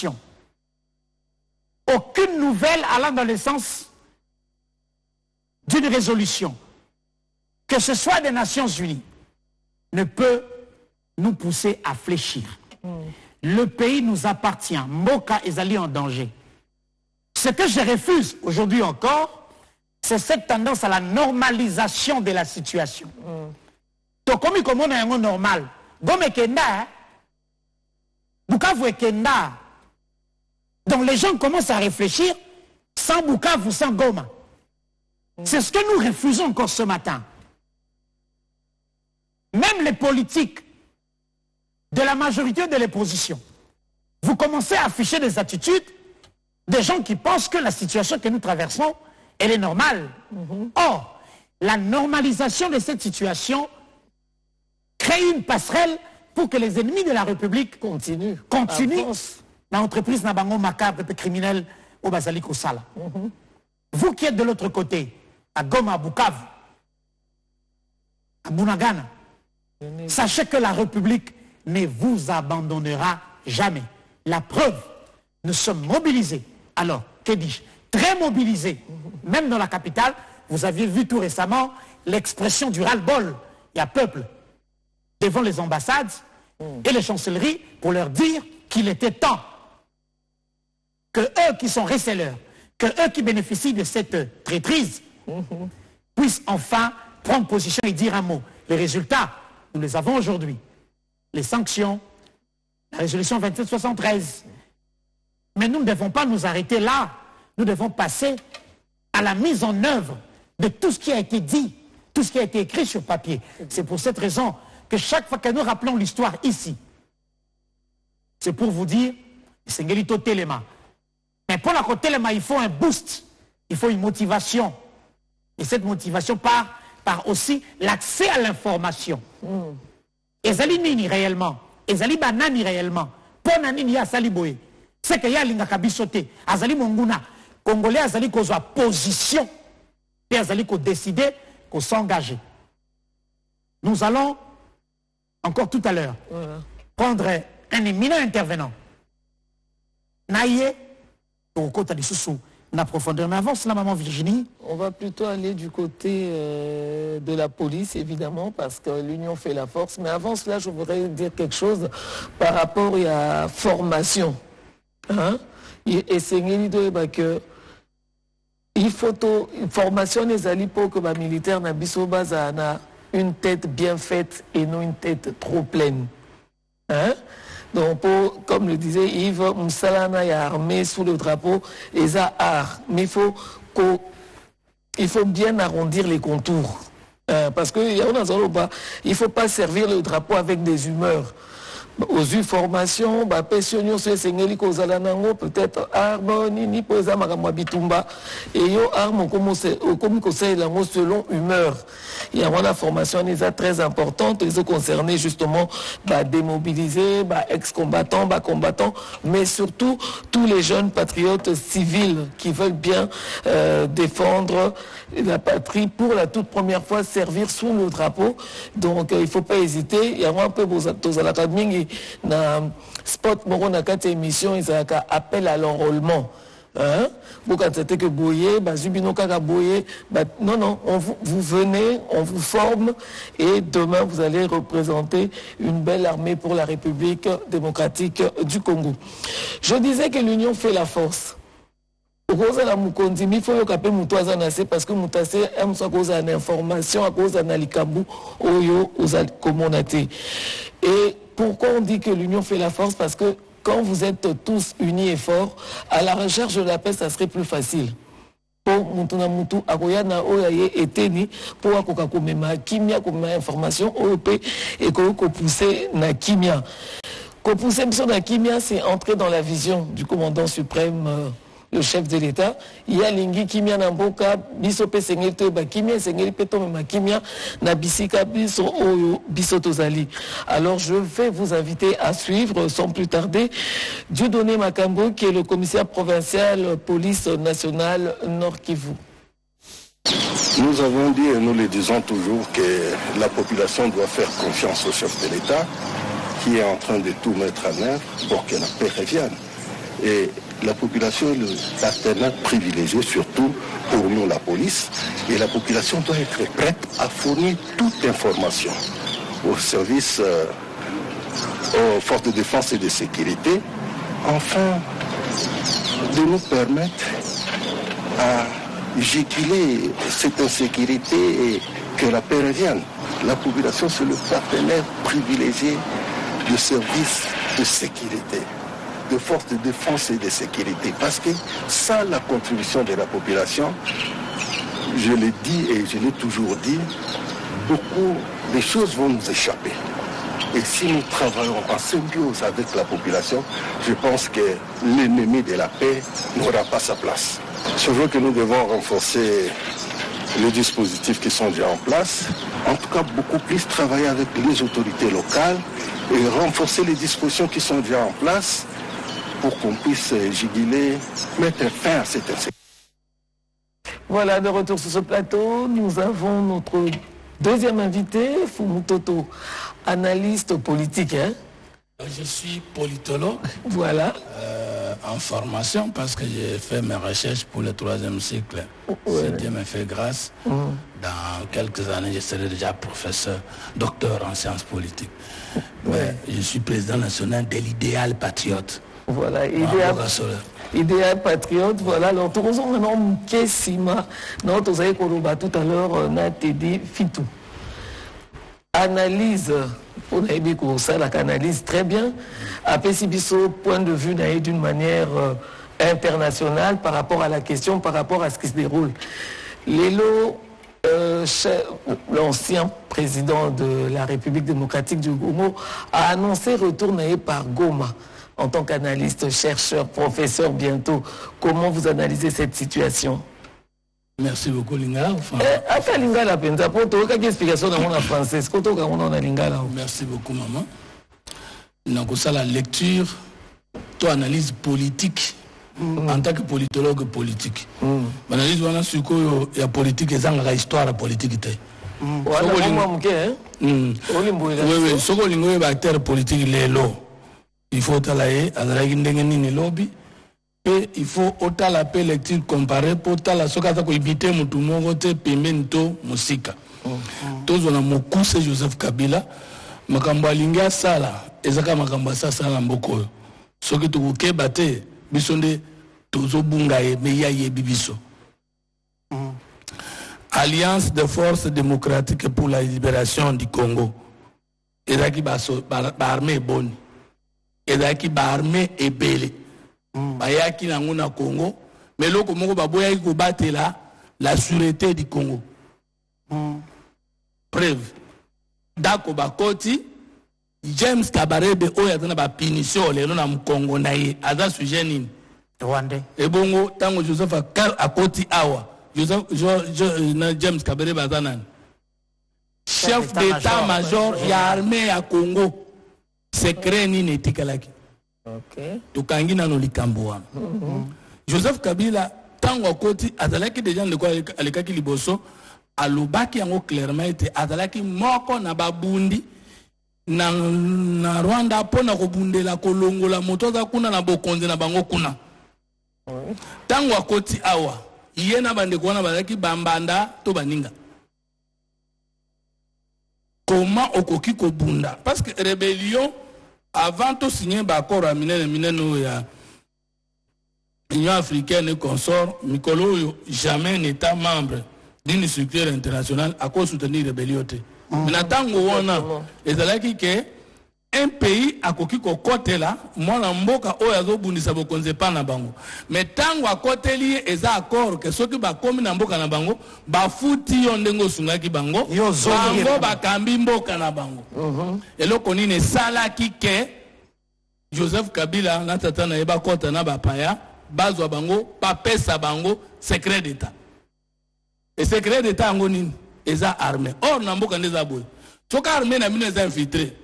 résolution, aucune nouvelle allant dans le sens d'une résolution, que ce soit des Nations Unies, ne peut nous pousser à fléchir. Le pays nous appartient. Mboka ezali en danger. Ce que je refuse aujourd'hui encore, c'est cette tendance à la normalisation de la situation. Donc, comme on est un normal, Gome Kenda, Bukavu et Kenda. Donc, les gens commencent à réfléchir sans Bukavu, sans Goma. C'est ce que nous refusons encore ce matin. Même les politiques de la majorité de l'opposition, vous commencez à afficher des attitudes des gens qui pensent que la situation que nous traversons, elle est normale. Or, la normalisation de cette situation crée une passerelle pour que les ennemis de la République continuent l'entreprise Nabango macabre et criminelle au Bazali Kosala. Vous qui êtes de l'autre côté, à Goma, à Bukavu, à Bunagana, sachez que la République ne vous abandonnera jamais. La preuve, nous sommes mobilisés. Alors, que dis-je? Très mobilisés. Même dans la capitale, vous aviez vu tout récemment l'expression du ras-le-bol. Il y a peuple devant les ambassades et les chancelleries pour leur dire qu'il était temps que eux qui sont receleurs, que eux qui bénéficient de cette traîtrise puissent enfin prendre position et dire un mot. Les résultats, nous les avons aujourd'hui. Les sanctions, la résolution 2773. Mais nous ne devons pas nous arrêter là. Nous devons passer à la mise en œuvre de tout ce qui a été dit, tout ce qui a été écrit sur papier. C'est pour cette raison que chaque fois que nous rappelons l'histoire ici, c'est pour vous dire, c'est Ngelito Telema. Mais pour la côté Telema, il faut un boost, il faut une motivation. Et cette motivation part aussi l'accès à l'information. Ezali nini réellement, ezali banani réellement, pona nini ya saliboye. C'est que ya linga kabisote, azali monguna, Congolais azali kozwa position, et azali ko décider, ko s'engager. Nous allons encore tout à l'heure prendre un éminent intervenant. Naïe, au côté de Soussou, na profondeur. Mais avance là, maman Virginie. On va plutôt aller du côté de la police, évidemment, parce que l'union fait la force. Mais avant cela, je voudrais dire quelque chose par rapport à la formation. Et c'est que il faut une formation des alliés pour que les militaires na une tête bien faite et non une tête trop pleine. Donc, comme le disait Yves, Moussalana est armé sous le drapeau et ça art. Mais il faut bien arrondir les contours. Parce qu'il ne faut pas servir le drapeau avec des humeurs. Aux formations, peut-être armes, ni posa bitumba et yo armes comme selon humeur. Il y a une formation très importante, ils ont concerné justement démobilisés, ex-combattants, combattants, mais surtout tous les jeunes patriotes civils qui veulent bien défendre la patrie pour la toute première fois, servir sous le drapeau. Donc il ne faut pas hésiter. Il y a un peu de na spot moko na kati émission ils appel à l'enrôlement vous quand c'était que boyer bazubino kaka boyer non vous venez, on vous forme et demain vous allez représenter une belle armée pour la République démocratique du Congo. Je disais que l'union fait la force. Il faut que parce que Moutassé aime sa cause en information à cause d'Analikabu Oyo aux communautés. Et pourquoi on dit que l'union fait la force? Parce que quand vous êtes tous unis et forts, à la recherche de la paix, ça serait plus facile. Pour Mutuna Mutu, Akoyana Oyaye et Teni, pour Akokakomema, Kimia, comme information, OEP, et pousser na Kimia. Pousser na Kimia, c'est entrer dans la vision du commandant suprême. Le chef de l'État, il y a Lingi Kimia Namboka, Bisope Sengete, Kimia Sengeli Peto, Kimia, Nabisika Biso Oyo, Bisotozali. Alors je vais vous inviter à suivre sans plus tarder Dieudonné Makambo, qui est le commissaire provincial police nationale Nord Kivu. Nous avons dit et nous le disons toujours que la population doit faire confiance au chef de l'État qui est en train de tout mettre en œuvre pour que la paix revienne. Et la population est le partenaire privilégié, surtout pour nous, la police. Et la population doit être prête à fournir toute information aux services, aux forces de défense et de sécurité, afin de nous permettre à juguler cette insécurité et que la paix revienne. La population, c'est le partenaire privilégié du service de sécurité, de forces de défense et de sécurité. Parce que sans la contribution de la population, je l'ai dit et je l'ai toujours dit, beaucoup de choses vont nous échapper. Et si nous travaillons en symbiose avec la population, je pense que l'ennemi de la paix n'aura pas sa place. Je veux que nous devons renforcer les dispositifs qui sont déjà en place. En tout cas, beaucoup plus travailler avec les autorités locales et renforcer les dispositions qui sont déjà en place pour qu'on puisse juguler, mettre fin à cette insécurité. Voilà, de retour sur ce plateau, nous avons notre deuxième invité, Fumu Toto, analyste politique. Hein? Je suis politologue. Voilà. En formation parce que j'ai fait mes recherches pour le 3e cycle. Ouais. Si Dieu me fait grâce, dans quelques années, je serai déjà professeur, docteur en sciences politiques. Mais je suis président national de l'idéal patriote. Voilà, idéal patriote, voilà. Alors, tout le monde Kessima, non, tout à l'heure, Natedi Fitou. Analyse, on a dit que ça, la analyse très bien. Après, si biso point de vue d'une manière internationale par rapport à la question, par rapport à ce qui se déroule. Lélo, l'ancien président de la République démocratique du Congo, a annoncé retourner par Goma en tant qu'analyste, chercheur, professeur bientôt. Comment vous analysez cette situation? Merci beaucoup, Lingala. Merci beaucoup, maman. Donc, ça, la lecture, toi, analyse politique, en tant que politologue politique. L'analyse, il y a politique, et ça, histoire politique. Oui, ce que les acteurs politiques, les lots, il faut travailler à la lobby. Et il faut autant la paix lecture comparée pour la sokata ko ibité mutu mongo te pimento musika. Tous on a beaucoup c'est Joseph Kabila makambo alinga sala ezaka makambo sala mboko. Soki to ke baté bisonde tozo bunga e meya ye bibiso. Alliance des forces démocratiques pour la libération du Congo. Ezaki ba armée bonne. Ezaki ba armée ebele. Bayaki na Congo, mais loko moko baboya ko batela la sûreté du Congo. Preuve. Dako bakoti James Kabarebe oya tana ba punition lelo na Congo na ye aza sujet nini Rwandais. Et bongo tango Joseph akoti awa Joseph na James Kabarebe azanan chef d'état-major ya armée ya Congo secret nini etikalaki. Okay. Tukangi na no likambo wana. Joseph Kabila tango akoti azalaki déjà ndeko alekaki liboso alobaki yango clairement ete azalaki moko na babundi na Rwanda pona kobundela kolongola moto za kuna na bokonzi na bango kuna. Tango akoti awa iye na bandeko wana bazalaki bambanda to baninga. Comment okoki kobunda? Parce que rébellion avant de signer l'accord à Mineno ya l'Union africaine et consort, Mikolo jamais n'était membre d'une structure internationale à cause de soutenir la rébellion. Mais tant que un pays a coquille côté là, moi l'amboka oyazo bundisa bokonze pa na bango. Mais tango à côté lié et ça accord que ceux qui ba comme na mboka na bango, ba futi yondengo sungaki bango, bango ba kambi mboka na bango. Et là koni ne sala ki ke Joseph Kabila na tata na eba kota na ba paya, bazwa bango, pa pesa bango secret d'état. Et secret d'état ngo nini? Eza armée. Or na mboka ndeza boy. Soka armée na bino eza infiltré.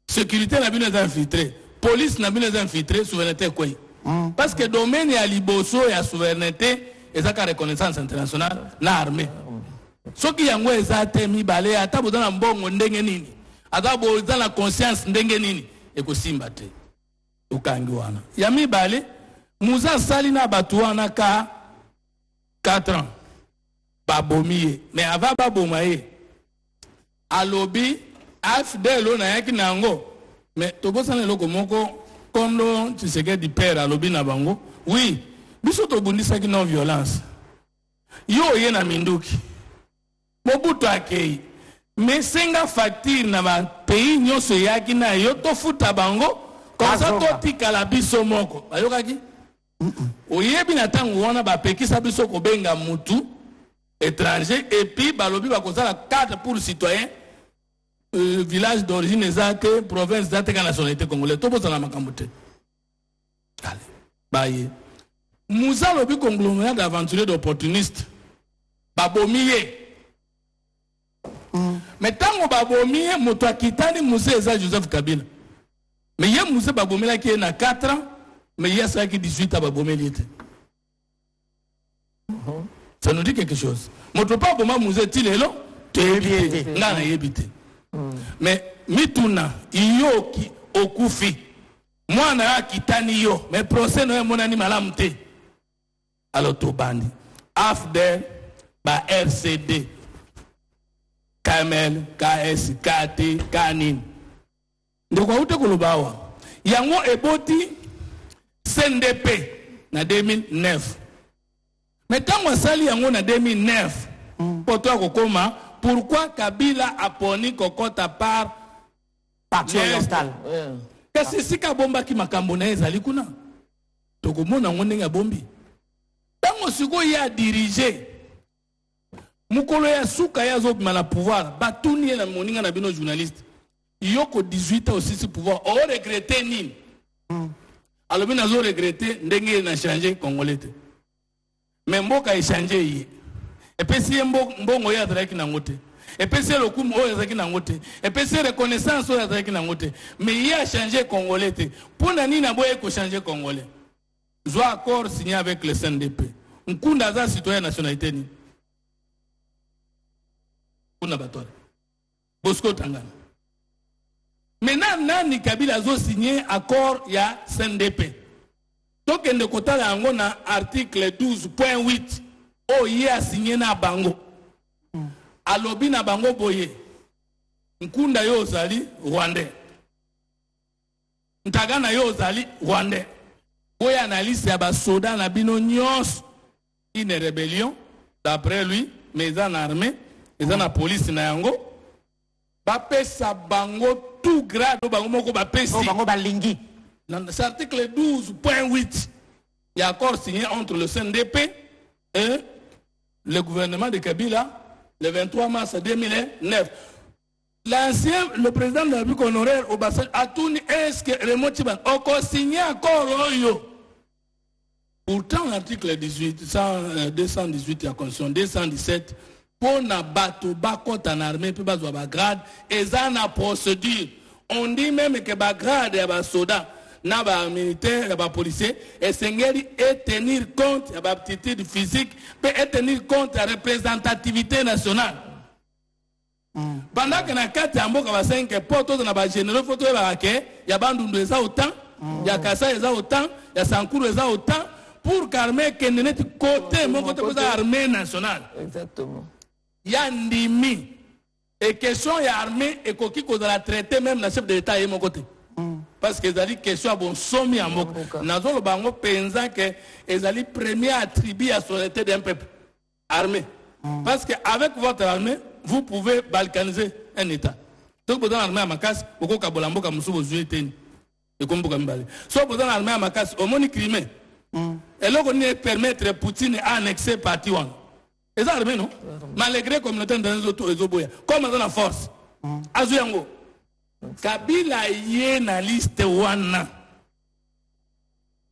Sécurité n'a bien infiltré, police n'a bien infiltré, souveraineté quoi. Parce que domaine ya liboso ya souveraineté et ça reconnaissance internationale na armée. Ce qui yango ezate mi balé ata bodana mbongo ndenge nini. Ata bodana conscience ndenge nini e ko simba te. Ukangi wana. Ya mi balé Moussa Salina Batouana ka 4 ans. Babomiye. Mais avant Babomaye, à lobby, AFDL, na yaki nango. Mais Togo San Loko Moko, comme tu sais que du père à lobby na bango. Oui, biso to bundisa ki non violence. Yo yena minduki. Mobutu akei. Mais senga facture na ba pays nyonso yaki na yo to futa bango. Comme ça to tika biso moko. Bayokaki? Oyebi na tango wana ba pekisa biso ko benga mutu étranger et puis balobi ba kozala 4 pour citoyens village d'origine exacte province exacte la nationalité congolaise to bozala makambo te. Allez. Baye. Moussa lobi conglomérat d'aventuriers d'opportunistes. Babomiye. Mais tango babomiye moto akitani Moussa eza Joseph Kabila. Mais yé Moussa babomela qui est na 4 ans. Mais il y a ça qui 18 à Babomélite. Ça nous dit quelque chose. Mon papa, moi, vous êtes il là, tu es évité. Mais mituna, iyo ki okufi. Moi, na kitani yo, mais procès no mon animal amte. Alors to bandi. AFDEL, ba RCD, KML, KS, KT, KANIN. Donc on te kolobawa. Yango eboti CNDP na 2009. Mais tant que sali yango na 2009, pourquoi Kabila a poni kokota par parti oriental? Qu'est-ce que c'est kabomba ki makambo na ezali kuna? Tokomona ngone nga bombi. Tango siko ya diriger mukolo ya suka ya zo na pouvoir, batuni na moninga na bino journaliste. Yoko 18 ans aussi pouvoir, on regretter nini? Alors, nous avons regretté de changer Congolais. Mais mboka a changé hier. Et puis, si mbongo ya draki na ngote. Et puis, si le coup mo ya draki na ngote. Et puis, si reconnaissance ya draki na ngote. Mais il a changé Congolais. Pour nani na boye ko changer Congolais. J'ai accord signé avec le CNDP. Nkunda za citoyen nationalité ni. Kuna batore. Bosco Tangana. Maintenant, Nani Kabila a signé accord il y a CNDP. Donc, il y a un article 12.8 où il a signé na bango. Alobi na bango boye. Nkunda yo zali Rwandais. Ntagana yo zali Rwandais. Boye analyse ya ba soda na bino nyos. Une rébellion, d'après lui, mais ils en armée, ils en police na yango. Bapesa bango tout grade bango moko bapesi bango balingi. Dans l'article 12.8, il y a accord signé entre le CNDP et le gouvernement de Kabila le 23 mars 2009. Le président de la République honoraire Obasanjo a tout dit est-ce que Raymond Tchiban a signé accord oyo. Pourtant l'article 218 de la Constitution 217 pour na bato bakota en armée puis bazwa ba grade et ça na procédure. On dit même que ba grade ya ba soda na ba militaire ya ba policier et sengeli et tenir compte ya ba aptitude physique peut et tenir compte de la représentativité nationale. Pendant que na kati ya mboka ba 5 poto na ba généraux photo ba ke ya bandundu eza autant ya kasa eza autant ya sankuru eza autant pour qu'armée kenene côté mon côté pour armée nationale. Exactement. Yandimi et question ya armée et koki ko la traiter même le chef de l'état et mon côté parce que ezali question bon somi en moko nazolo bango penza que ezali premier attribut à souveraineté d'un peuple armé parce que avec votre armée vous pouvez balkaniser un état donc vous avez armée à Makasi boko kabola mboka musubo zueteni et comme boka mbale so vous avez armée à Makasi au moni Crimée et là on permettre Poutine à annexer parti one. Et ça armé non malgré communauté dans les autres ezoboya comme dans la force azuyango Kabila yé na liste wana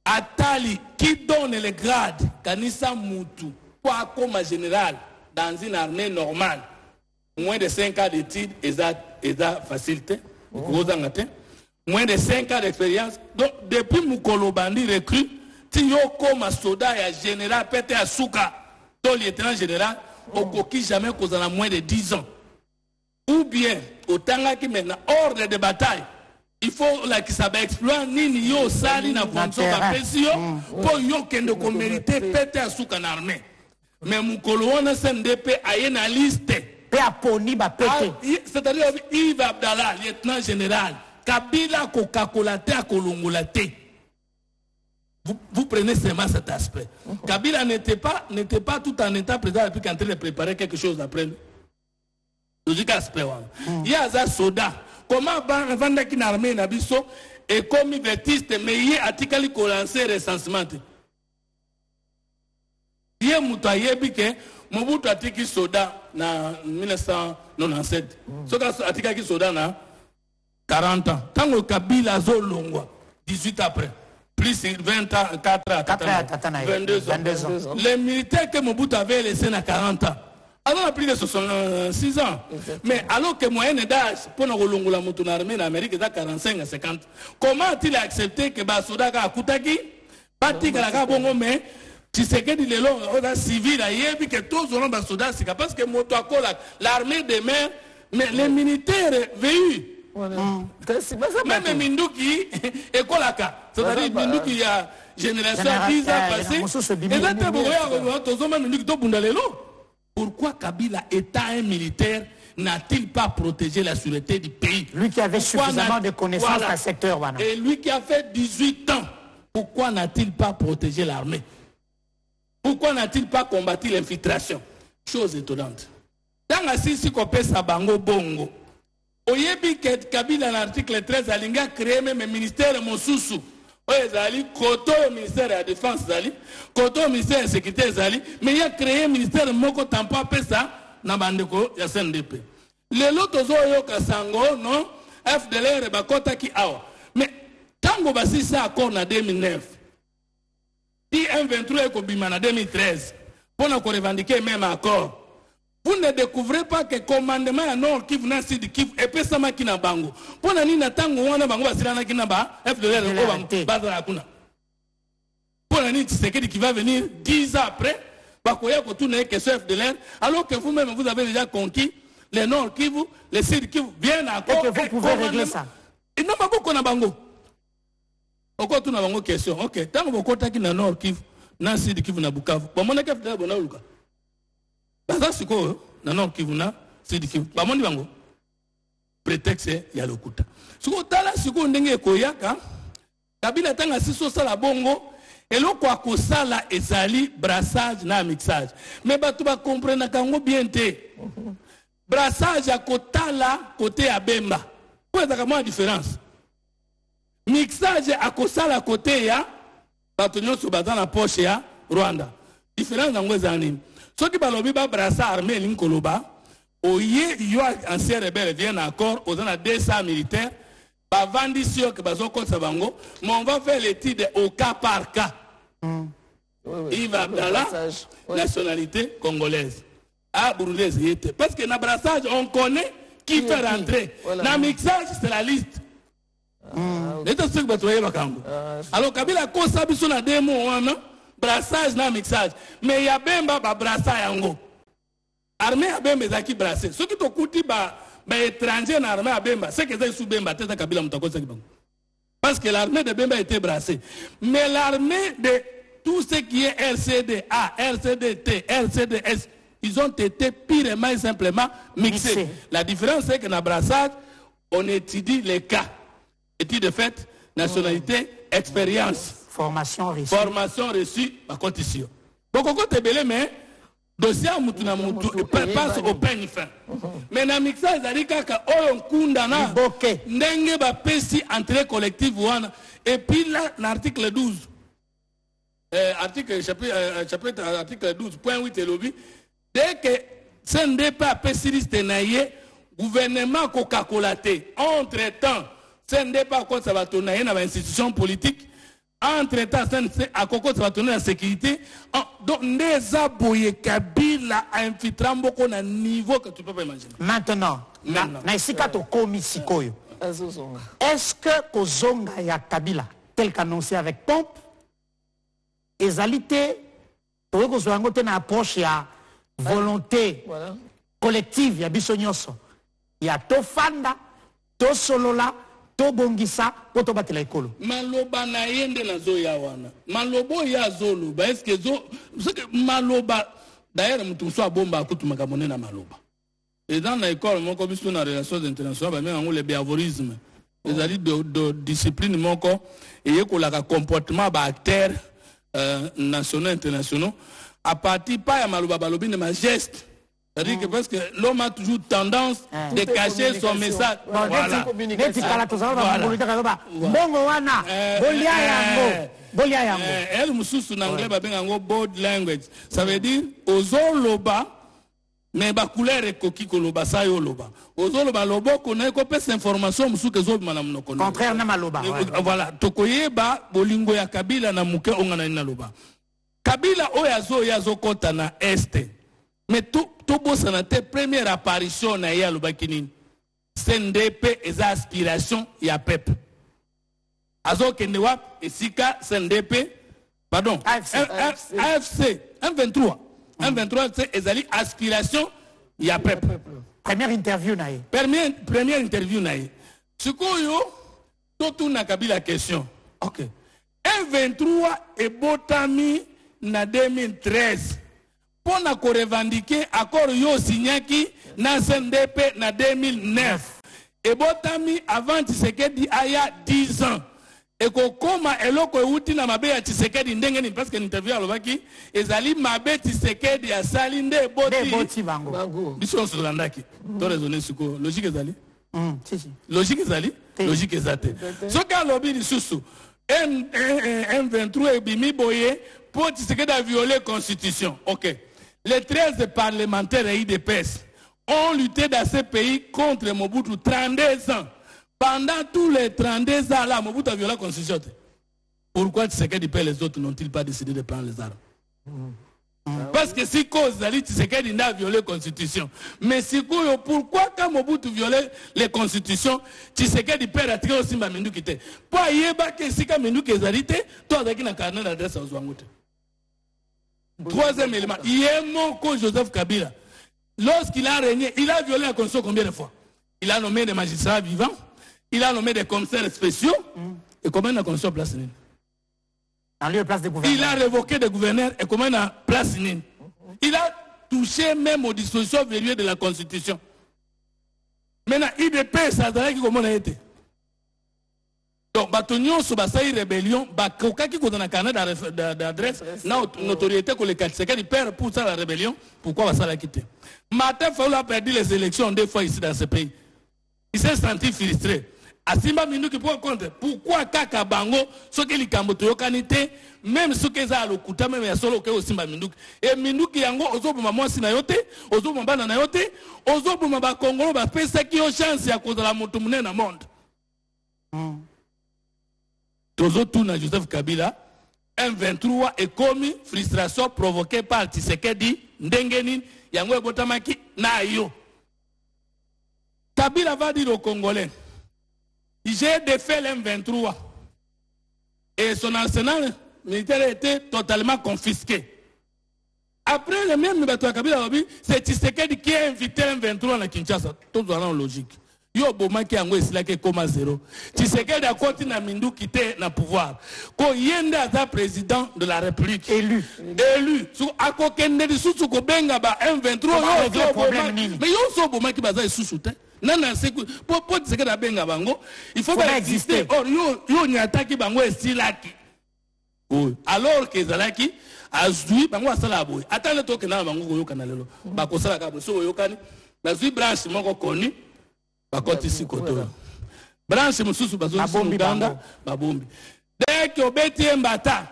atali qui donne le grade kanisa mutu pour comme général dans une armée normale moins de 5 ans d'études et ça facilité moins de 5 ans d'expérience donc depuis Mukolo Bandi recrue ti yo comme soda ya général pété à Souka le lieutenant général, au coquille jamais qu'on a moins de 10 ans. Ou bien, au temps qui maintenant, ordre de bataille, il faut la qui s'abat exploit nini yo sali na fonction ba pesio pour yo kende ko mériter pété à sous en armée mais mukolo wana CNDP aye na liste pe aponi ba pété c'est-à-dire Yves Abdallah lieutenant général Kabila ko kakolate a kolongolate. Vous prenez seulement cet aspect. Kabila n'était pas tout en état président depuis qu'en train de préparer quelque chose après lui. Logique aspect. Il y a un soda. Comment vendre une armée nabiso et comme vertiste mais il y a article qui lancé recensement. Il y a mutaye que Mobutu atiki soda na 1997. Ce article qui soda na 40 ans. Tant que Kabila zolongwa 18 après. Plus 20 ans, 4 ans, 22 ans. Les militaires que Mobutu avait laissés à 40 ans. Alors, on a plus de 66 ans. Exactement. Mais alors que moyenne d'âge, pour nous relonger la moto armée en Amérique, est à 45 à 50. Comment a-t-il accepté que Basoda a Koutaki, Patik à la Bongo, mais tu sais que les lois civils, il y a tous les Basoda, c'est parce que moto a l'armée des mers, mais les militaires véhus. Voilà. Même Minduki et Kolaka. C'est-à-dire Minduki, il y a génération 10 ans passé. Pourquoi Kabila, État un militaire, n'a-t-il pas protégé la sûreté du pays? Lui qui avait suffisamment de connaissances dans le secteur. Voilà. Et lui qui a fait 18 ans, pourquoi n'a-t-il pas protégé l'armée? Pourquoi n'a-t-il pas combattu l'infiltration? Chose étonnante. Dans la Sisi Kopé Sabango Bongo, Oyebi Kabila, l'article 13, a créé même un ministère Mosusu. Zali, Koto ministère de la Défense, Zali, Koto ministère de la Sécurité, Zali, mais il a créé un ministère Moko Tampa Pesa, Nabandeko, CNDP. Les autres Zoyoka Sango, non, FDLR, Bakota qui awa. Mais Tango Bassi, ça accord en 2009. Si M23 est Kobima en 2013, pour nous revendiquer même accord. Vous ne découvrez pas que le commandement à Nord Kivu na Sud Kivu et puis ça qui na bango. Pour nani na tango wana bango basira na kinaba FDLR ko bango bazara kuna. Pour nani Tshisekedi qui va venir 10 ans après bakoya ko tourner que ce FDLR alors que vous-même vous avez déjà conquis les Nord Kivu, les Sud Kivu bien accord. Et que vous pouvez régler ça. Et non pas beaucoup na bango. Oko tuna bango question. OK, tango bokota ki na Nord Kivu, na Sud Kivu na Bukavu. Ba mona ka FDLR bona uluka. Baza siko na Nord Kivu na Sud Kivu bamondi bango prétexte ya lokuta siko tala siko ndenge koyaka Kabila tanga siso sala bongo eloko akosala ezali brassage na mixage mais batu ba comprendre kango bien te brassage akotala côté ya Bemba pour ezaka mo différence mixage akosala côté ya batu nyonso baza na poche ya Rwanda différence nango ezani. Ceux qui balobi ba brassa armée linkoloba, oye yo ancien rebelle vient accord aux 200 militaires, ba vandi sur que bazo contre bango, mais on va faire l'étude au cas par cas. Il va Abdallah, nationalité congolaise. Ah, burundaise y était. Parce que na brassage on connaît qui fait rentrer. Voilà. Na mixage c'est la liste. Alors Kabila kosabi sur la démo wana. Brassage na mixage mais il y a Bemba ba brassage yango armée ya Bemba ezaki brassé ceux qui tokuti ba étranger na armée ya Bemba c'est que sous Bemba tata Kabila mutakosa kibango parce que l'armée de Bemba était brassée mais l'armée de tout ce qui est RCD-A, RCD-T, RCD-S ils ont été purement et simplement mixés. La différence c'est que dans le brassage on étudie les cas étude de fait nationalité expérience. Formation reçue. Formation reçue, par condition. Donc, on compte belé, mais dossier à Moutuna Moutou passe au peigne fin. Mais dans le mixage, il y a un kundana, n'enge ba pesi entrée collective ouana. Et puis là, l'article 12, article 12, point 8 et lobby, dès que CNDP a pesi liste naïe, gouvernement coca-colaté, entre-temps, CNDP a quoi ça va tourner dans l'institution politique. Entre-temps, à Koko, ça va tourner la sécurité. Donc, les aboyés Kabila a infiltré beaucoup à un niveau que tu peux pas imaginer. Maintenant, est-ce que Kozonga ya Kabila, tel qu'annoncé avec pompe, ezalité, pour que ce soit une approche à volonté collective, il y a Bissonyoso, il y a Tofanda, Tosolola, to bongisa po to batela ekolo. Maloba na yende na zo ya wana. Malobo ya zolo ba est-ce que zo maloba d'ailleurs mutu so bomba akutumaka monena maloba. Et dans l'école mon ko biso na relations internationales ba menga le behaviorisme. Les alliés de discipline mon ko et ko la comportement ba acteur nationaux internationaux à partir pas ya maloba balobi ne ma geste. C'est-à-dire que parce que l'homme a toujours tendance de cacher son message. Voilà. Elle mususu na anglais babenga ngo bold language. Ça veut dire ozoloba mais ba couleur ekoki koloba sa yo loba. Ozoloba lobo kona ko pesa information musuke zo mana mnoko. Contraire na maloba. Voilà, tokoyeba bolingo ya Kabila na muke ongana na loba. Kabila oyazo kota na este. Mais tout bonne première apparition na ya lobakini CNDP et aspiration ya pep azo kendewa esika CNDP pardon AFC 123 c'est ezali aspiration ya pep première interview na ye première interview na ye sikoyo to na Kabila question OK 123 et botami na 2013 pour na ko revendiquer accord yo signaki na CNDP na 2009 et botami avant Tshisekedi aya 10 ans et ko koma eloko euti na mabe ya Tshisekedi ndenge ni parce que interview alobaki ezali mabe Tshisekedi ya salinde boti bango biso so landaki to raisonner suko logique ezali si logique ezali logique ezate so ka lobi lisusu M23 ebimi boye pour Tshisekedi a violé la constitution. OK. Les 13 parlementaires et IDPS ont lutté dans ce pays contre Mobutu 32 ans. Pendant tous les 32 ans là, Mobutu a violé la constitution. Pourquoi Tshisekedi et les autres n'ont-ils pas décidé de prendre les armes? Parce que si cause d'Ali Tshisekedi n'a violé la constitution. Mais si pourquoi quand Mobutu violait les constitutions, Tshisekedi peut retirer aussi ma mindu quitté. Pour yeba que si ka mindu kezalité, toi avec na carnet d'adresse aux Ouangoute. Troisième élément, Yemoko Joseph Kabila, lorsqu'il a régné, il a violé la constitution combien de fois? Il a nommé des magistrats vivants, il a nommé des commissaires spéciaux, et combien de la constitution place? Place de gouverneur. Il a révoqué des gouverneurs et comment on a place. Il a touché même aux dispositions verrouillées de la Constitution. Maintenant, IDP, ça a dit comment on a été. Donc, Batonion, sur la rébellion, Bakokaki, qu'on a un carnet d'adresse, notoriété que les 4 secondes, il perd pour ça la rébellion. Pourquoi va ça la quitter? Martin Fayulu a perdu les élections 2 fois ici dans ce pays. Il s'est senti frustré. Asimba Minduki pour contre. Pourquoi Kaka Bango, ce que les Kamboto Kanité, même ce que ça a le Kuta, même à solo que Simba Minduki. Et Minduki Yango, Ozobuma Sinayote, Ozobuma Nayote, Ozobuma Congo, Pesa qui ont chance à cause de la Motomune dans le monde. Tozo Touna Joseph Kabila, M23 est commis frustration provoquée par Tshisekedi, Ndengenin, Yango Botamaki, Nayo. Kabila va dire aux Congolais. J'ai défait l'M23 et son arsenal militaire était totalement confisqué. Après le même Kabila, c'est Tshisekedi qui a invité l'M23 à Kinshasa. Tout en logique. Yo bomaki yango esilaki koma zéro. Tshisekedi a continué à mindu quitter le pouvoir. Ko yende ata président de la République élu. So akokende lisusu ko benga ba M23 yo bomaki. Mais yo so bomaki baza isusu te. Nana c'est pour Tshisekedi a benga bango, il faut pas exister. Or yo ni attaque bango esilaki. Alors que zalaki azui bango asala boy. Atale to ke na bango ko yokana lelo. Ba ko sala ka bo so yokani. Na zui branche moko koni. Bakoti si koto. Branche mususu bazo Uganda babombi. Dès que obeti mbata,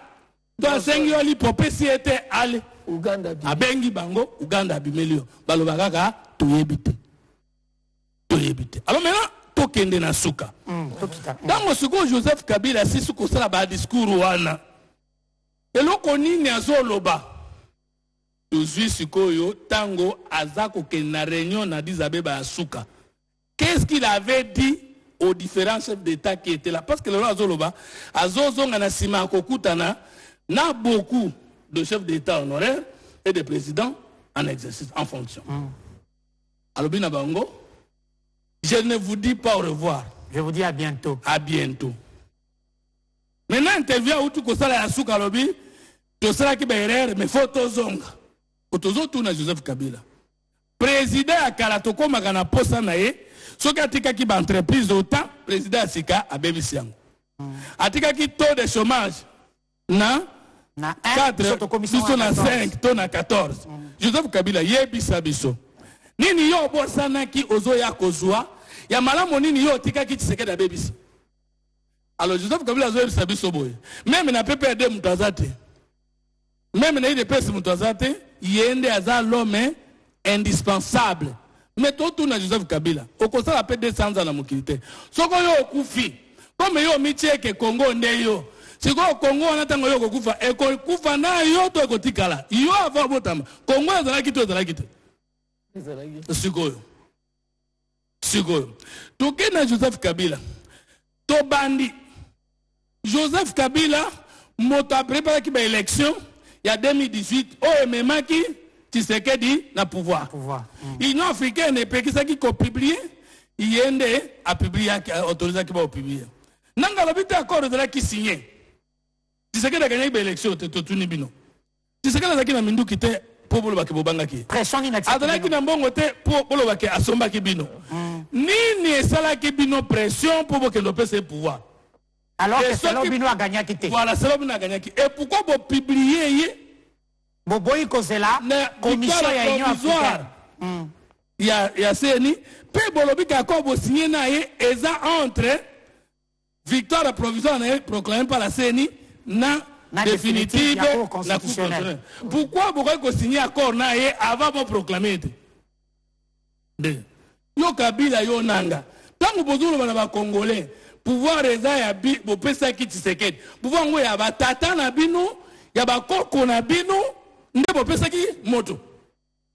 to sengi oli popesi ete ale Uganda bi. Abengi bango Uganda bimelio. Baloba kaka toyebite. Alors maintenant, tokende na suka. Dans le second Joseph Kabila si suko sala ba discours wana. Eloko nini azoloba. Tozui sikoyo tango azako ke na réunion na Dizabeba ya suka. Qu'est-ce qu'il avait dit aux différents chefs d'État qui étaient là? Parce que le roi Azoloba, Azozonga na sima kokutana, n'a beaucoup de chefs d'État honoraires et de présidents en exercice, en fonction. Alors, Bina Bango, je ne vous dis pas au revoir. Je vous dis à bientôt. À bientôt. Maintenant, interview où tu connais la souka lobby, tu seras qui berrer, mais faut tozonga. Otozo tout na Joseph Kabila. Président à Kalatoko magana posa nae, soka tika ki ba entreprise autant, président Sika a bebisiang. Atika ki taux de chômage na 4, biso na 5, taux na 14. Joseph Kabila yebisa biso. Nini yo bosana ki ozo ya kozwa, ya malamu nini yo tika ki Tshisekedi a bebisa. Alors Joseph Kabila zo yebisa biso boye. Même na PPRD mutazate. Même na IDPS mutazate, yende aza l'homme indispensable. Mais tout na Joseph Kabila. Okosa la paix 200 ans na mukilite. Soko yo okufi. Comme yo micheke Congo ndeyo. Siko Congo anatango yo kokufa. Eko kufa na yo to ekotikala. Yo ava botama. Congo ezala kito ezala kito. Siko yo. Siko yo. Toke na Joseph Kabila. To bandi. Joseph Kabila moto a préparé ki ba élection il y a 2018 oh memaki Tshisekedi na pouvoir. L'Union africaine est qui ça qui publié il yende a publié autorisé qui va publier. Nanga l'habité accord de la qui signé. Tshisekedi a gagné l'élection te tuni bino. Tshisekedi a gagné mindu kite pour bolo baki bobanga ki. Pression inacceptable. Adala ki na mbongo te pour bolo baki asomba ki bino. Nini sala ki bino pression pour que no pese pouvoir. Alors que c'est l'Obino a gagné qui. Voilà, c'est l'Obino a gagné qui. Et pourquoi vous publiez Boboy Kozela, commission ya Union africaine. Il y a CNI. Puis Bolobi qui a signé eza entre victoire provisoire proclamée par la CNI na définitive na constitutionnelle. Pourquoi vous signé accord avant de proclamer? Yo Kabila yo nanga. Tant que vous avez Congolais. Pouvoir reza ya bi bo pesa ki Tshisekedi pouvoir ngo ya batata na bino ya bakoko na bino nde bo pesa ki moto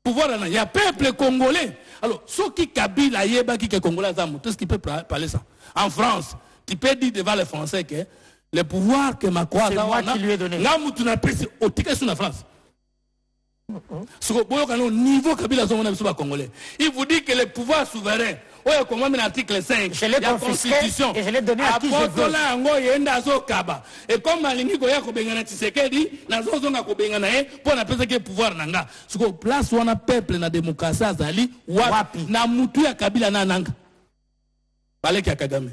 pouvoir na ya peuple congolais. Alors ce qui Kabila yeba ki congolais za moto, est-ce qu'il peut parler ça en France? Tu peux dire devant les Français que le pouvoir que Macron c'est moi qui lui ai donné na mutu na pesi au ticket sur la France. Ce que au niveau Kabila zo na biso ba congolais, il vous dit que le pouvoir souverain ouais, comme on l'article 5 je l'ai confisqué et je l'ai donné à qui je veux. Et comme Malingi Goya Kobengana Tshisekedi, Nazo Zonga Kobengana, pour la personne qui est pouvoir nanga. Ce que place où on a peuple na démocratie azali, wapi na mutu ya Kabila na nanga. Balé ki Kagame.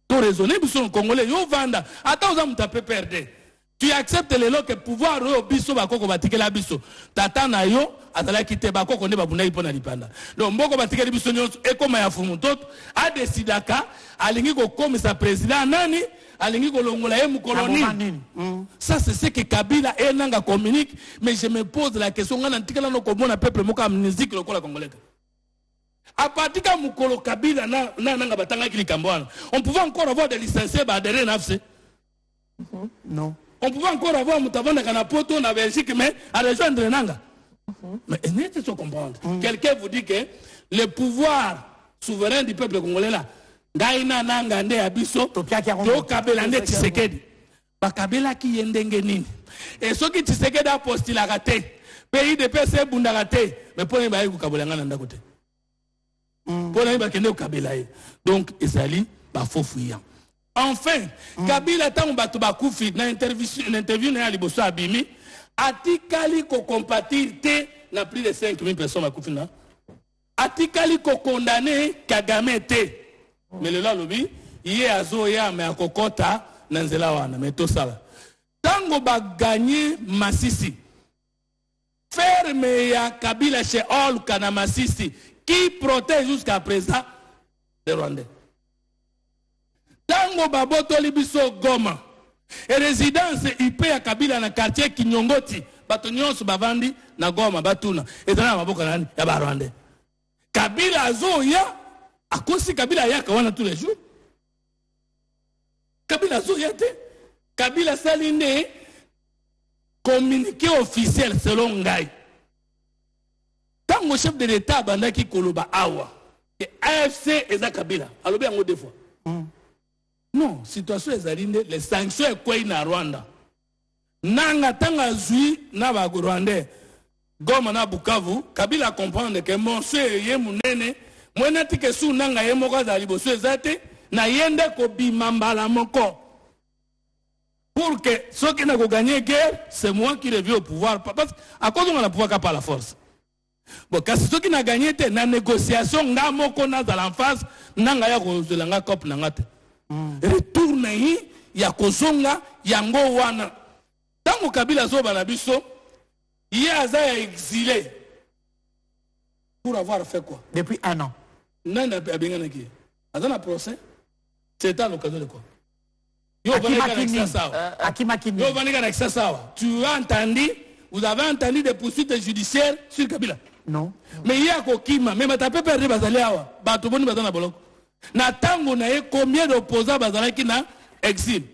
To raisonner biso congolais yo vanda. Attends on taper perdre. Tu acceptes les lois que pouvoir au biso bakoko batikela biso. Tata na yo azala kite bakoko ne babuna ipona lipanda. Donc mboko batikela biso nyonso ekoma ya fumu toto a décidaka alingi ko komisa président nani alingi ko longola ye mukoloni. Ça c'est ce que Kabila enanga communique, mais je me pose la question ngana ntikala no komona peuple moka amnésique lokola congolais. A partir de mukolo Kabila na nanga batanga kilikambwana. On pouvait encore avoir des licenciés ba adhérer na FC. Non. On pouvait encore avoir Moutavana Kanapoto na Belgique, mais à rejoindre Nanga. Mais il faut comprendre. Quelqu'un vous dit que le pouvoir souverain du peuple congolais là, Gaïna Nanga Nde Abiso, To Kabila Nde Tshisekedi. Ba Kabila ki yendenge nini. Et ce qui Tshisekedi a postulé à raté, pays de PC Bunda raté, mais pour les baïs ou Kabila Nanda côté. Pour les baïs ou Kabila. Donc, Ezali, ba faux fouillant. Enfin, Kabila tant bato bakufi na interview na liboso abimi atikali ko compatir te na plus de 5000 personnes bakufi na atikali ko condamner Kagame te mais le lobby yé azoya mais akokota na nzela wana mais to sala tango ba gagner Masisi ferme ya Kabila chez Ol kana Masisi qui protège jusqu'à présent les Rwandais. Tango baboto libiso Goma et résidence IP ya Kabila na quartier Kinyongoti bato nyonso bavandi na Goma batuna ezana maboka nani ya ba Rwanda. Kabila azoya akosi Kabila yaka wana tous les jours. Kabila azoya te. Kabila salinde communiqué officiel selon Ngai. Tango chef de l'État bandaki koloba awa que AFC eza Kabila alobi yango deux fois. Non, situation est les sanctions est quoi na Rwanda. Nanga tanga zui na ba Rwandais. Goma na Bukavu, Kabila comprendre que monsieur ye munene Moi nati ke su nanga ye moko za liboso ezate na yende ko bimambala moko. Pour que ceux qui n'ont pas gagné guerre, c'est moi qui reviens au pouvoir. Parce qu'à cause on a le pouvoir qu'à par la force. Bon, quand ceux qui n'ont gagné, dans négociation, n'a moko na za l'enfance, nanga ya ko zelanga cop nangate. Retourne yi ya kozonga yango wana. Tango Kabila zo banabiso, il a exilé. Pour avoir fait quoi? Depuis 1 an. Non, n'a pas bien gagné. Dans le procès, c'est à l'occasion de quoi? Tu as entendu, vous avez entendu des poursuites judiciaires sur Kabila? Non. Mais il y a Kokima, même tu peux perdre Bazaliawa, Batoboni Bazana Boloko. Natango na combien d'opposants Bazala qui n'a exil?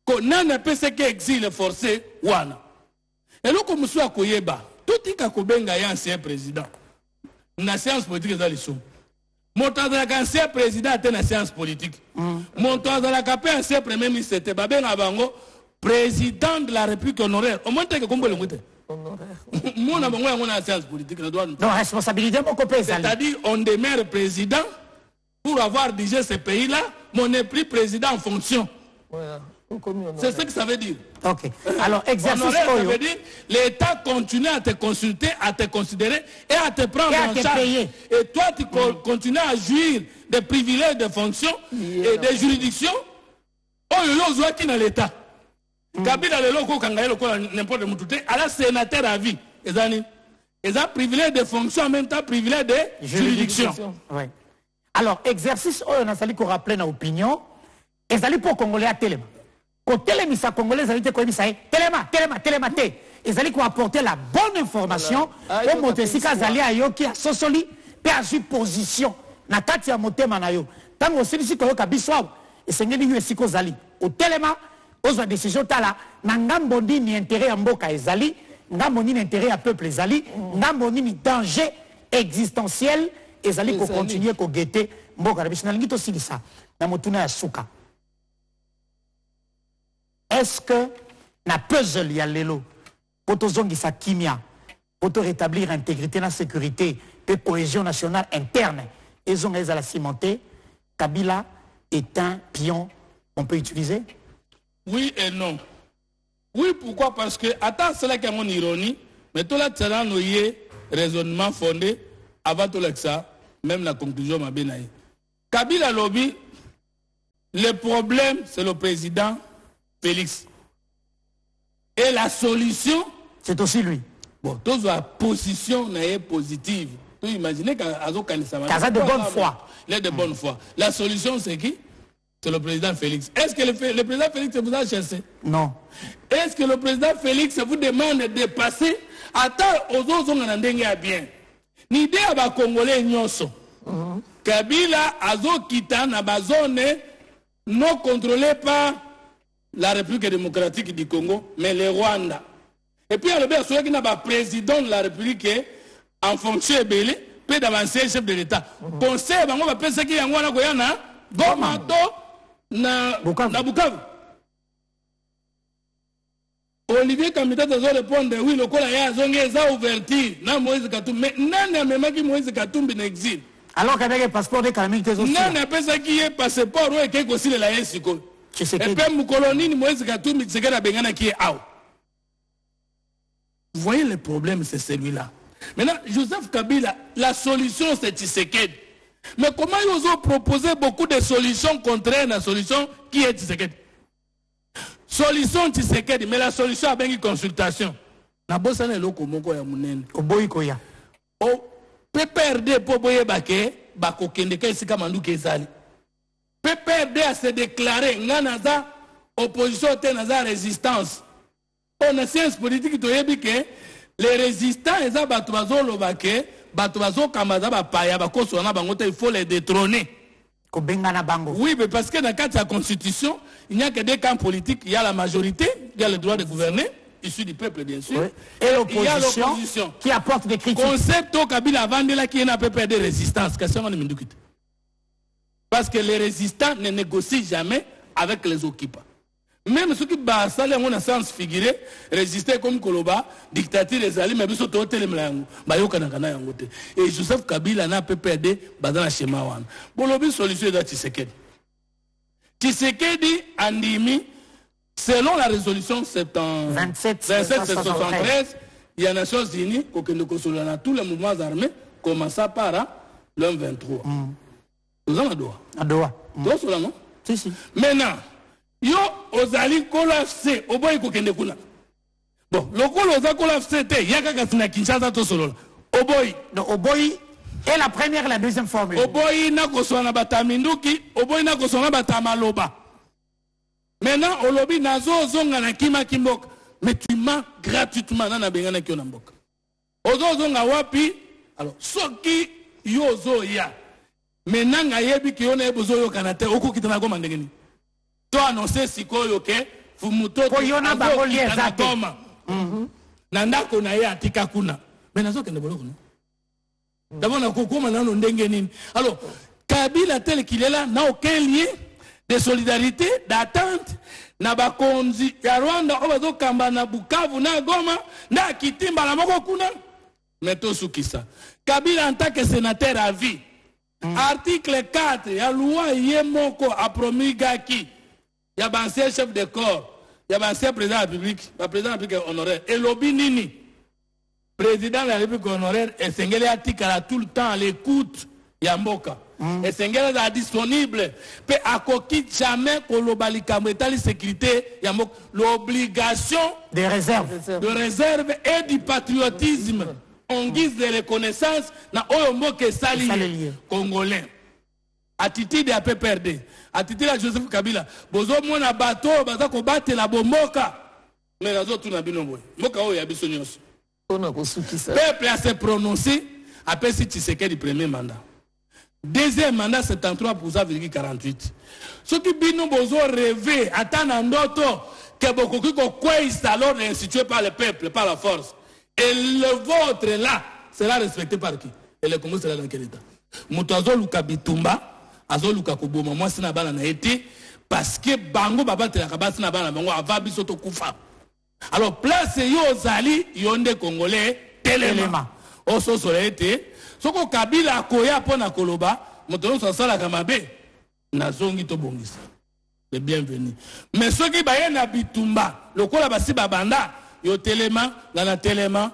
Qu'on n'a pas ce qui exil forcé, Wana. Et là, comme monsieur Akoyeba, tout est Kakobenga est ancien président. La séance politique est dans les sous. Mon temps de la ancien président était une séance politique. Mon temps de la capé ancien premier ministre c'était Babé Nabango, président de la République honoraire. Au moins, tu as compris le mot. Mon amour, on a une séance politique. Non, responsabilité, mon copain. C'est-à-dire, on demeure président pour avoir dirigé ce pays-là, mais on n'est plus président en fonction. Voilà. C'est ce que ça veut dire. Ok. Alors, exercice honoraire, ça veut dire l'État continue à te consulter, à te considérer et à te prendre en charge. Payer. Et toi, tu continues à jouir des privilèges de fonction et des juridictions. Oh, il y a qui dans l'État. Kabila le loko kangaye loko n'importe où tout à la sénateur à vie. Ils ont privilège de fonction en même temps privilège de juridiction. Oui. Alors, exercice, on a sali qu'on rappelle nos opinions. Et ça pour Congolais à Téléma. Quand Télémisa Congolais, ça veut dire Téléma. Ils allaient apporter la bonne information au Motesika Zali Ayo qui a sosoli, perdu position. Na kati ya motema na yo. Tango silisi ko kabiswa. Et c'est ngeni yu esiko Zali. Au Téléma, aux décisions tala, na ngambo ni intérêt à mboka ezali, ngambo ni intérêt à peuple ezali, ngambo ni danger existentiel ezali ko continuer ko guetter mboka na biso na lingi to silisa. Na motuna ya suka. Est-ce que na puzzle ya lelo pour sa kimia pour rétablir intégrité la sécurité et cohésion nationale interne et ont la cimenter Kabila est un pion qu'on peut utiliser? Oui et non. Oui, pourquoi? Parce que attends, c'est là qu'il y a mon ironie, mais tout là c'est là nous raisonnement fondé avant tout ça, même la conclusion m'a bien aïe. Kabila lobby, le problème c'est le président Félix. Et la solution, c'est aussi lui. Bon, toute la position n'est positive. Tu imagines qu'Azo Kanisama. Kaza de bonne foi. Il est de bonne foi. La solution, c'est qui? C'est le président Félix. Est-ce que le président Félix vous a cherché? Non. Est-ce que le président Félix vous demande de passer à temps aux autres à bien? L'idée à la Congolais nyonso. Kabila Azo Kita na zone non contrôlée par la République démocratique du Congo, mais le Rwanda. Et puis, il y a le président de la République en fonction de peut d'avancer chef de l'État. Conseil, on va penser qu'il y a un Goyana, Gomato, na Bukavu. Olivier Kamita doit répondre, oui, le col a zonga ouverture, na Moïse Katumbi, mais non, même qui Moïse Katumbi n'existe. Alors qu'avec le passeport de Kalamite, non, n'a pas ça qui est passeport, ou est aussi la Yesiko. Et puis, Moukoloni, Moïse Katumbi, c'est que la Bengana qui est out. Vous voyez le problème, c'est celui-là. Maintenant, Joseph Kabila, la solution, c'est Tshisekedi. Mais comment ils ont proposé beaucoup de solutions contraires à la solution qui est Tshisekedi? Solution Tshisekedi, mais la solution avec une consultation. Na bossa ne loko moko ya munene. Oboyi koya. O PPRD po boye bake bako kende ka esika manduki ezali. PPRD a se déclaré nganaza opposition te naza résistance. On a science politique to yebi ke les résistants eza bato bazolo bake bato bazo kamaza ba paya ba koso na bango te il faut les détrôner. Kobengana bango. Oui, mais parce que dans le cadre de la constitution, il n'y a que des camps politiques, il y a la majorité, il y a le droit de gouverner. Issu du peuple, bien sûr. Oui. Et l'opposition qui apporte des critiques. Concept au Kabila avant de là qui est un peu de résistance. Parce que les résistants ne négocient jamais avec les occupants. Même ceux qui basent on a sens figuré, résister comme Koloba, dictature des alliés, mais biso to tele mlango, bayoka na kana yango te. Et Joseph Kabila na PPRD bazana na schéma wana. Bolobi solution da Tshisekedi. Tshisekedi andimi selon la résolution 2773, il y a les Nations Unies qui ont tous les mouvements armés, commençant par le 23. Vous en avez à Doha. Si, si. Maintenant, yo ozali kolafse, oboy kokende kuna. Bon, le kolo oza kolafse te, yaka kasina Kinshasa to solo. Oboy. Donc Oboy est la première et la deuxième formule. Oboy na kosona bataminduki, oboy na kosona batamaloba. Maintenant, olobi nazo zonga na kima kimboka. Mais tu mens gratuitement dans la bengana qui on mboka. Ozo zonga wapi? Alors, soki yozo ya. Maintenant, ngayebi ki on a besoin yo kanate, oko kitana goma ndengeni. To annoncer sikoyo ke fumuto ko yona ba lié zate. Nanda ko na ya atika kuna. Mais nazo kende boloko no. D'abord na kokoma nano ndengeni. Alors, Kabila tel qu'il est là n'a aucun lien de solidarité, d'attente. Na bakonzi ya Rwanda obazo kamba na Bukavu na Goma na Kitimba na moko kuna meto sukisa. Kabila en tant que sénateur à vie. Article 4 ya loi yemoko a promulgaki. Ya ancien chef de corps, ya ancien président de la République, le président de la République honoraire et lobi nini. Président de la République honoraire et sengeli atikala tout le temps à l'écoute ya mboka. Et Sengela est disponible. Pe akoki jamais kolobali kamretali sécurité, y a l'obligation des réserves. De réserve et du patriotisme en guise de reconnaissance na oyombo ke sali congolais. Attitude à PPRD, attitude à Joseph Kabila. Bozo mona bato baza ko batela bomboka. Mais nazo tuna bino boy. Mboka oyo ya biso nyonso. Peuple a se prononcé après si Tshisekedi du premier mandat. Deuxième mandat, 73,48%. Ce qui bino bozo rêvé, attend ndoto que beaucoup qui alors institué par le peuple, par la force. Et le vôtre là sera respecté par qui? Et le Congo sera dans quel état? Moutazo Luka Bitumba, Azo Luka Koboma, moi c'est na bana na été parce que bango baba te la kabasi na bana bango ava bisoto kufa. Alors place yo zali yonde congolais telema. Oso solete. Soko Kabila koya pona koloba, motono sasala kamabe, na zongi to bongisa. Le bienvenu. Mais ceux qui baye na bitumba, lokola basi babanda, yo telema, na telema,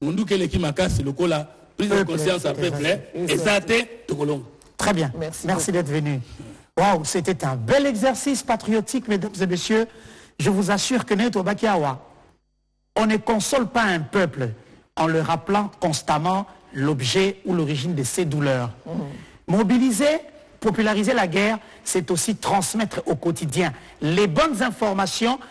mundu kele ki makasi lokola prise de conscience à peuple, et ça te tokolongo. Très bien. Merci d'être venu. Waouh, c'était un bel exercice patriotique, mesdames et messieurs. Je vous assure que Neto Bakiawa, on ne console pas un peuple en le rappelant constamment l'objet ou l'origine de ces douleurs. Mobiliser, populariser la guerre, c'est aussi transmettre au quotidien les bonnes informations